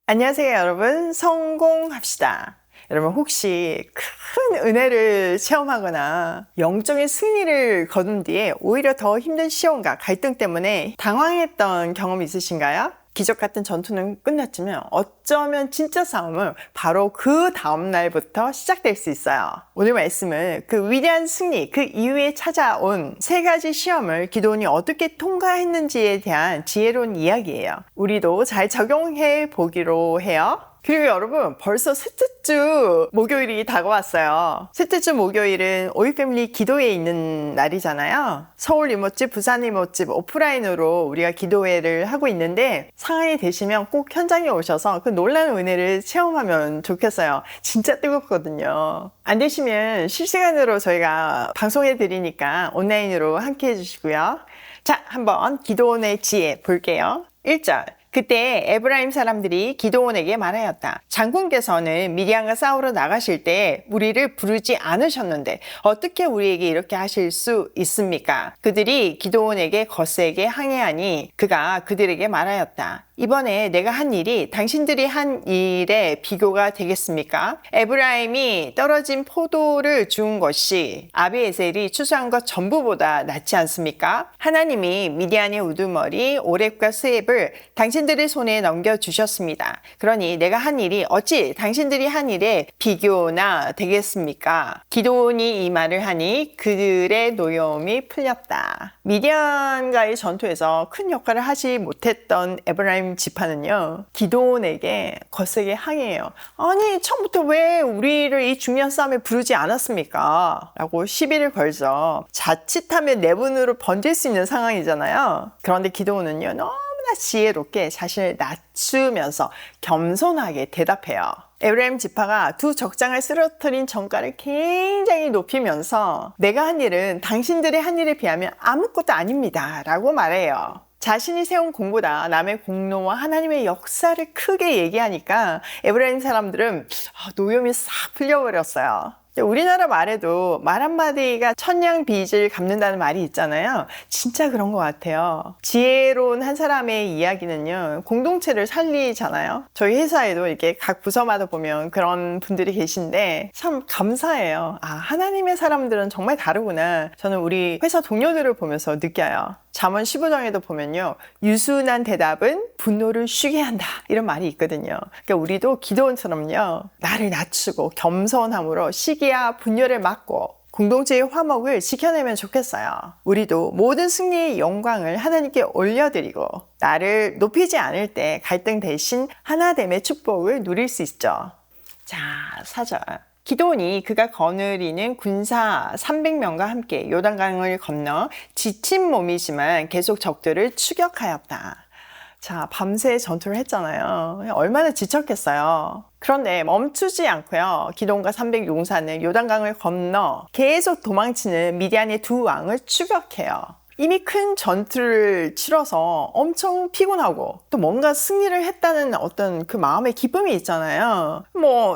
안녕하세요, 여러분. 성공합시다. 여러분, 혹시 큰 은혜를 체험하거나 영적인 승리를 거둔 뒤에 오히려 더 힘든 시험과 갈등 때문에 당황했던 경험이 있으신가요? 기적 같은 전투는 끝났지만 어쩌면 진짜 싸움은 바로 그 다음날부터 시작될 수 있어요. 오늘 말씀은 그 위대한 승리, 그 이후에 찾아온 세 가지 시험을 기도원이 어떻게 통과했는지에 대한 지혜로운 이야기예요. 우리도 잘 적용해 보기로 해요. 그리고 여러분, 벌써 셋째 주 목요일이 다가왔어요. 셋째 주 목요일은 오이패밀리 기도회 있는 날이잖아요. 서울 이모집, 부산 이모집 오프라인으로 우리가 기도회를 하고 있는데 상황이 되시면 꼭 현장에 오셔서 그 놀라운 은혜를 체험하면 좋겠어요. 진짜 뜨겁거든요. 안 되시면 실시간으로 저희가 방송해 드리니까 온라인으로 함께 해주시고요. 자, 한번 기도원의 지혜 볼게요. 1절. 그때 에브라임 사람들이 기드온에게 말하였다. 장군께서는 미디안과 싸우러 나가실 때 우리를 부르지 않으셨는데 어떻게 우리에게 이렇게 하실 수 있습니까? 그들이 기드온에게 거세게 항의하니 그가 그들에게 말하였다. 이번에 내가 한 일이 당신들이 한 일에 비교가 되겠습니까? 에브라임이 떨어진 포도를 주운 것이 아비에셀이 추수한 것 전부보다 낫지 않습니까? 하나님이 미디안의 우두머리 오렙과 스앱을 당신들의 손에 넘겨주셨습니다. 그러니 내가 한 일이 어찌 당신들이 한 일에 비교나 되겠습니까? 기드온이 이 말을 하니 그들의 노여움이 풀렸다. 미디안과의 전투에서 큰 역할을 하지 못했던 에브라임 지파는요, 기드온에게 거세게 항의해요. 아니, 처음부터 왜 우리를 이 중요한 싸움에 부르지 않았습니까? 라고 시비를 걸죠. 자칫하면 내분으로 번질 수 있는 상황이잖아요. 그런데 기드온은요, 너무나 지혜롭게 자신을 낮추면서 겸손하게 대답해요. 에브라임 지파가 두 적장을 쓰러뜨린 정가를 굉장히 높이면서 내가 한 일은 당신들의 한 일에 비하면 아무것도 아닙니다 라고 말해요. 자신이 세운 공보다 남의 공로와 하나님의 역사를 크게 얘기하니까 에브라임 사람들은 노염이 싹 풀려버렸어요. 우리나라 말에도 말 한마디가 천냥 빚을 갚는다는 말이 있잖아요. 진짜 그런 것 같아요. 지혜로운 한 사람의 이야기는요, 공동체를 살리잖아요. 저희 회사에도 이렇게 각 부서마다 보면 그런 분들이 계신데 참 감사해요. 하나님의 사람들은 정말 다르구나. 저는 우리 회사 동료들을 보면서 느껴요. 잠언 15장에도 보면요, 유순한 대답은 분노를 쉬게 한다, 이런 말이 있거든요. 그러니까 우리도 기드온처럼요, 나를 낮추고 겸손함으로 시기와 분열을 막고 공동체의 화목을 지켜내면 좋겠어요. 우리도 모든 승리의 영광을 하나님께 올려드리고 나를 높이지 않을 때 갈등 대신 하나됨의 축복을 누릴 수 있죠. 자, 4절. 기드온이 그가 거느리는 군사 300명과 함께 요단강을 건너 지친 몸이지만 계속 적들을 추격하였다. 자, 밤새 전투를 했잖아요. 얼마나 지쳤겠어요. 그런데 멈추지 않고요, 기드온과 300용사는 요단강을 건너 계속 도망치는 미디안의 두 왕을 추격해요. 이미 큰 전투를 치러서 엄청 피곤하고 또 뭔가 승리를 했다는 어떤 그 마음의 기쁨이 있잖아요.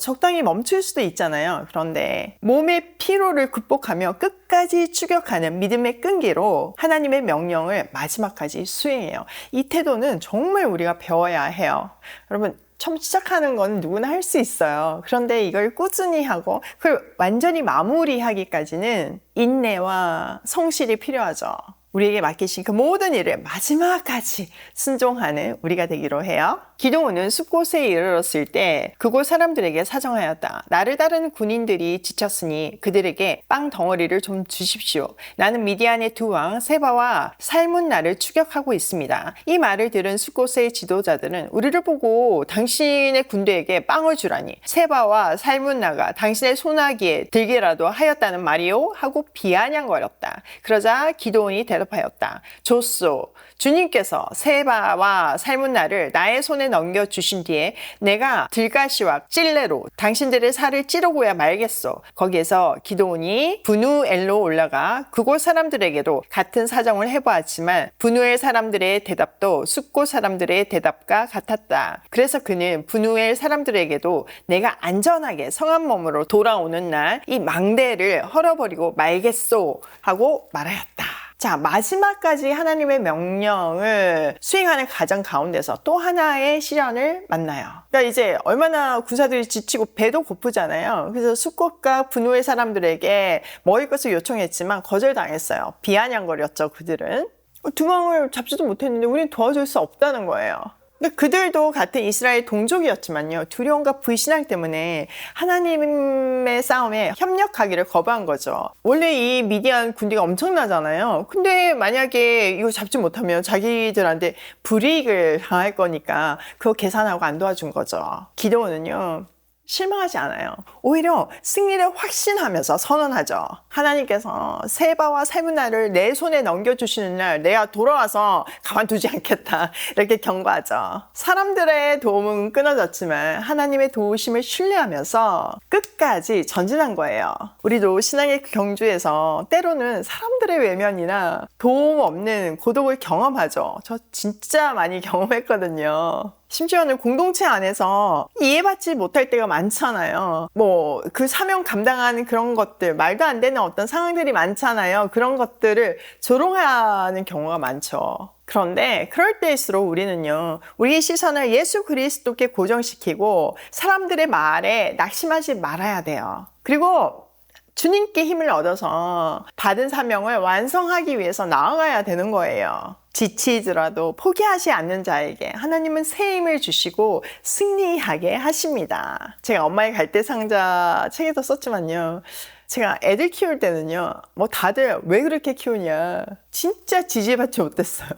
적당히 멈출 수도 있잖아요. 그런데 몸의 피로를 극복하며 끝까지 추격하는 믿음의 끈기로 하나님의 명령을 마지막까지 수행해요. 이 태도는 정말 우리가 배워야 해요. 여러분, 처음 시작하는 건 누구나 할 수 있어요. 그런데 이걸 꾸준히 하고 그걸 완전히 마무리하기까지는 인내와 성실이 필요하죠. 우리에게 맡기신 그 모든 일을 마지막까지 순종하는 우리가 되기로 해요. 기드온은 숲곳에 이르렀을 때 그곳 사람들에게 사정하였다. 나를 따르는 군인들이 지쳤으니 그들에게 빵 덩어리를 좀 주십시오. 나는 미디안의 두 왕 세바와 살문나를 추격하고 있습니다. 이 말을 들은 숲곳의 지도자들은 우리를 보고 당신의 군대에게 빵을 주라니 세바와 살문나가 당신의 소나기에 들기라도 하였다는 말이요? 하고 비아냥거렸다. 그러자 기드온이 대답하였다. 좋소. 주님께서 세바와 살문나를 나의 손에 넘겨주신 뒤에 내가 들가시와 찔레로 당신들의 살을 찌르고야 말겠소. 거기에서 기드온이 브누엘로 올라가 그곳 사람들에게도 같은 사정을 해보았지만 브누엘 사람들의 대답도 숲곳 사람들의 대답과 같았다. 그래서 그는 브누엘 사람들에게도 내가 안전하게 성한 몸으로 돌아오는 날 이 망대를 헐어버리고 말겠소 하고 말하였다. 자, 마지막까지 하나님의 명령을 수행하는 과정 가운데서 또 하나의 시련을 만나요. 그러니까 이제 얼마나 군사들이 지치고 배도 고프잖아요. 그래서 숙곳과 분노의 사람들에게 먹을 것을 요청했지만 거절당했어요. 비아냥거렸죠, 그들은. 두망을 잡지도 못했는데 우린 도와줄 수 없다는 거예요. 근데 그들도 같은 이스라엘 동족이었지만요, 두려움과 불신앙 때문에 하나님의 싸움에 협력하기를 거부한 거죠. 원래 이 미디안 군대가 엄청나잖아요. 근데 만약에 이거 잡지 못하면 자기들한테 불이익을 당할 거니까 그거 계산하고 안 도와준 거죠. 기드온은요, 실망하지 않아요. 오히려 승리를 확신하면서 선언하죠. 하나님께서 세바와 살문나를 내 손에 넘겨주시는 날 내가 돌아와서 가만두지 않겠다, 이렇게 경고하죠. 사람들의 도움은 끊어졌지만 하나님의 도우심을 신뢰하면서 끝까지 전진한 거예요. 우리도 신앙의 경주에서 때로는 사람들의 외면이나 도움 없는 고독을 경험하죠. 저 진짜 많이 경험했거든요. 심지어는 공동체 안에서 이해받지 못할 때가 많잖아요. 뭐 그 사명 감당하는 그런 것들, 말도 안 되는 어떤 상황들이 많잖아요. 그런 것들을 조롱하는 경우가 많죠. 그런데 그럴 때일수록 우리는요, 우리의 시선을 예수 그리스도께 고정시키고 사람들의 말에 낙심하지 말아야 돼요. 그리고 주님께 힘을 얻어서 받은 사명을 완성하기 위해서 나아가야 되는 거예요. 지치더라도 포기하지 않는 자에게 하나님은 새 힘을 주시고 승리하게 하십니다. 제가 엄마의 갈대 상자 책에도 썼지만요, 제가 애들 키울 때는요, 뭐 다들 왜 그렇게 키우냐, 진짜 지지받지 못했어요.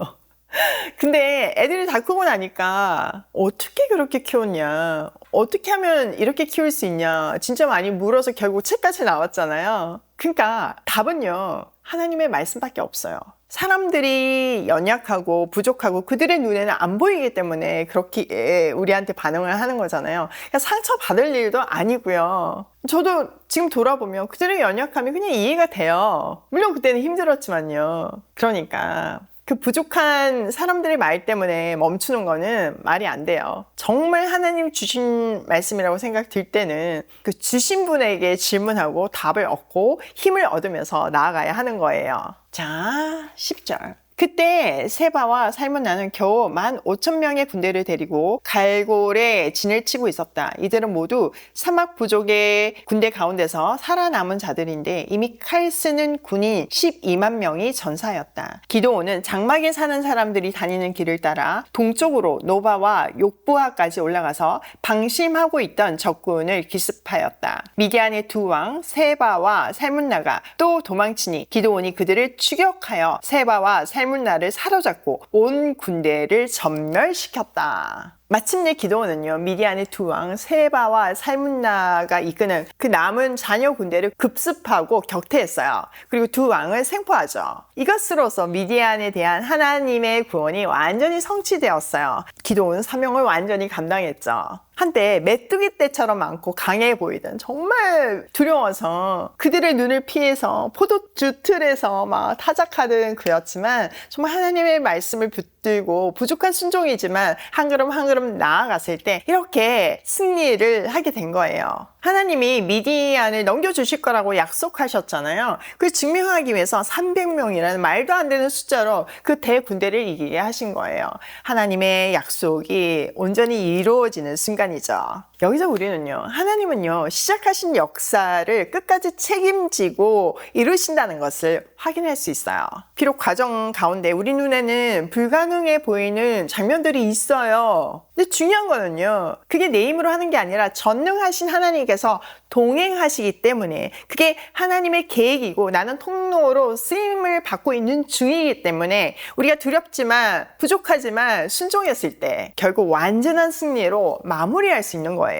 근데 애들이 다 크고 나니까 어떻게 그렇게 키웠냐, 어떻게 하면 이렇게 키울 수 있냐, 진짜 많이 물어서 결국 책까지 나왔잖아요. 그러니까 답은요, 하나님의 말씀밖에 없어요. 사람들이 연약하고 부족하고 그들의 눈에는 안 보이기 때문에 그렇게 우리한테 반응을 하는 거잖아요. 그러니까 상처받을 일도 아니고요. 저도 지금 돌아보면 그들의 연약함이 그냥 이해가 돼요. 물론 그때는 힘들었지만요. 그러니까 그 부족한 사람들의 말 때문에 멈추는 거는 말이 안 돼요. 정말 하나님 주신 말씀이라고 생각 들 때는 그 주신 분에게 질문하고 답을 얻고 힘을 얻으면서 나아가야 하는 거예요. 자, 10절. 그때 세바와 살문나는 겨우 15,000명의 군대를 데리고 갈골에 진을 치고 있었다. 이들은 모두 사막 부족의 군대 가운데서 살아남은 자들인데 이미 칼 쓰는 군인 12만 명이 전사하였다. 기드온은 장막에 사는 사람들이 다니는 길을 따라 동쪽으로 노바와 욕부하까지 올라가서 방심하고 있던 적군을 기습하였다. 미디안의 두 왕 세바와 살문나가 또 도망치니 기드온이 그들을 추격하여 세바와 살문나를 사로잡고 온 군대를 전멸시켰다. 마침내 기드온은요, 미디안의 두 왕 세바와 살문나가 이끄는 그 남은 자녀 군대를 급습하고 격퇴했어요. 그리고 두 왕을 생포하죠. 이것으로서 미디안에 대한 하나님의 구원이 완전히 성취되었어요. 기드온은 사명을 완전히 감당했죠. 한때 메뚜기 떼처럼 많고 강해 보이던, 정말 두려워서 그들의 눈을 피해서 포도주 틀에서 막 타작하던 그였지만 정말 하나님의 말씀을 붙들고 부족한 순종이지만 한 걸음 한 걸음 나아갔을 때 이렇게 승리를 하게 된 거예요. 하나님이 미디안을 넘겨주실 거라고 약속하셨잖아요. 그걸 증명하기 위해서 300명이라는 말도 안 되는 숫자로 그 대군대를 이기게 하신 거예요. 하나님의 약속이 온전히 이루어지는 순간이죠. 여기서 우리는요, 하나님은요, 시작하신 역사를 끝까지 책임지고 이루신다는 것을 확인할 수 있어요. 비록 과정 가운데 우리 눈에는 불가능해 보이는 장면들이 있어요. 근데 중요한 거는요, 그게 내 힘으로 하는 게 아니라 전능하신 하나님께서 동행하시기 때문에 그게 하나님의 계획이고 나는 통로로 쓰임을 받고 있는 중이기 때문에 우리가 두렵지만 부족하지만 순종했을 때 결국 완전한 승리로 마무리할 수 있는 거예요.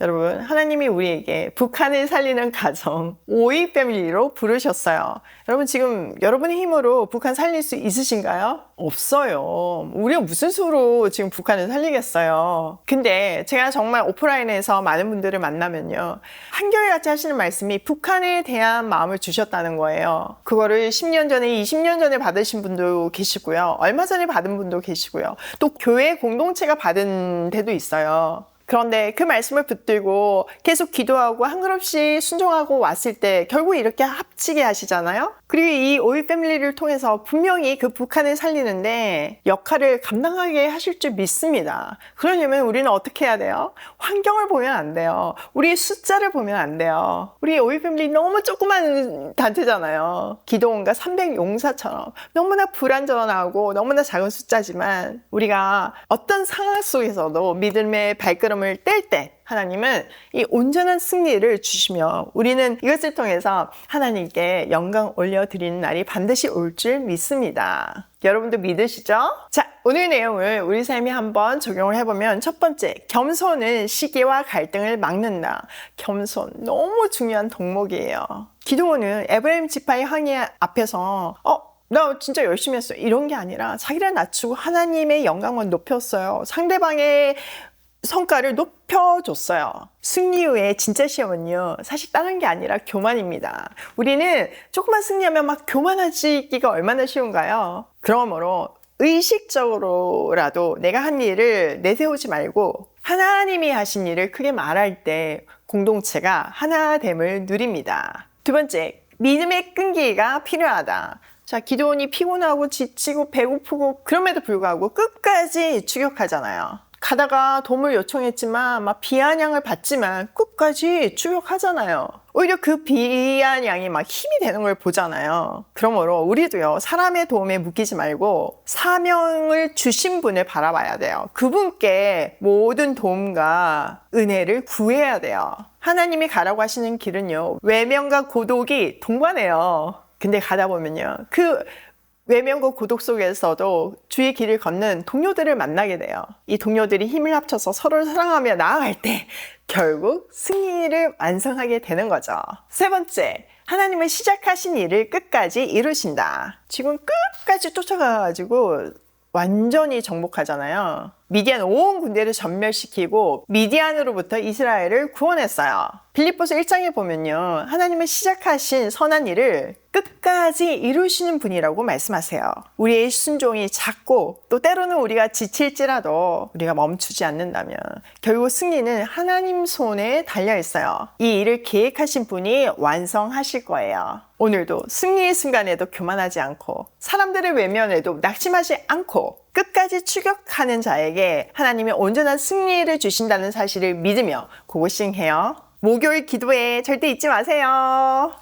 여러분, 하나님이 우리에게 북한을 살리는 가정 오이 패밀리로 부르셨어요. 여러분, 지금 여러분의 힘으로 북한 살릴 수 있으신가요? 없어요. 우리가 무슨 수로 지금 북한을 살리겠어요. 근데 제가 정말 오프라인에서 많은 분들을 만나면요, 한결같이 하시는 말씀이 북한에 대한 마음을 주셨다는 거예요. 그거를 10년 전에 20년 전에 받으신 분도 계시고요, 얼마 전에 받은 분도 계시고요, 또 교회 공동체가 받은 데도 있어요. 그런데 그 말씀을 붙들고 계속 기도하고 한 걸음씩 순종하고 왔을 때 결국 이렇게 합치게 하시잖아요. 그리고 이 오일 패밀리를 통해서 분명히 그 북한을 살리는데 역할을 감당하게 하실 줄 믿습니다. 그러려면 우리는 어떻게 해야 돼요? 환경을 보면 안 돼요. 우리 숫자를 보면 안 돼요. 우리 오일 패밀리 너무 조그만 단체잖아요. 기도원과 300용사처럼 너무나 불안전하고 너무나 작은 숫자지만 우리가 어떤 상황 속에서도 믿음의 발걸음을 뗄 때 하나님은 이 온전한 승리를 주시며 우리는 이것을 통해서 하나님께 영광 올려드리는 날이 반드시 올 줄 믿습니다. 여러분도 믿으시죠? 자, 오늘 내용을 우리 삶에 한번 적용을 해보면 첫 번째, 겸손은 시기와 갈등을 막는다. 겸손, 너무 중요한 덕목이에요. 기도원은 에브라임 지파의 항해 앞에서 나 진짜 열심히 했어요. 이런 게 아니라 자기를 낮추고 하나님의 영광만 높였어요. 상대방의 성과를 높여줬어요. 승리 후에 진짜 시험은요, 사실 다른 게 아니라 교만입니다. 우리는 조금만 승리하면 막 교만하기가 얼마나 쉬운가요? 그러므로 의식적으로라도 내가 한 일을 내세우지 말고 하나님이 하신 일을 크게 말할 때 공동체가 하나됨을 누립니다. 두 번째, 믿음의 끈기가 필요하다. 자, 기도원이 피곤하고 지치고 배고프고 그럼에도 불구하고 끝까지 추격하잖아요. 가다가 도움을 요청했지만 막 비아냥을 받지만 끝까지 추격하잖아요. 오히려 그 비아냥이 막 힘이 되는 걸 보잖아요. 그러므로 우리도요, 사람의 도움에 묶이지 말고 사명을 주신 분을 바라봐야 돼요. 그분께 모든 도움과 은혜를 구해야 돼요. 하나님이 가라고 하시는 길은요, 외면과 고독이 동반해요. 근데 가다 보면요, 그 외면과 고독 속에서도 주의 길을 걷는 동료들을 만나게 돼요. 이 동료들이 힘을 합쳐서 서로를 사랑하며 나아갈 때 결국 승리를 완성하게 되는 거죠. 세 번째, 하나님은 시작하신 일을 끝까지 이루신다. 지금 끝까지 쫓아가가지고 완전히 정복하잖아요. 미디안 온 군대를 전멸시키고 미디안으로부터 이스라엘을 구원했어요. 빌립보서 1장에 보면요, 하나님은 시작하신 선한 일을 끝까지 이루시는 분이라고 말씀하세요. 우리의 순종이 작고 또 때로는 우리가 지칠지라도 우리가 멈추지 않는다면 결국 승리는 하나님 손에 달려 있어요. 이 일을 계획하신 분이 완성하실 거예요. 오늘도 승리의 순간에도 교만하지 않고 사람들의 외면에도 낙심하지 않고 끝까지 추격하는 자에게 하나님이 온전한 승리를 주신다는 사실을 믿으며 고고싱해요. 목요일 기도회 절대 잊지 마세요.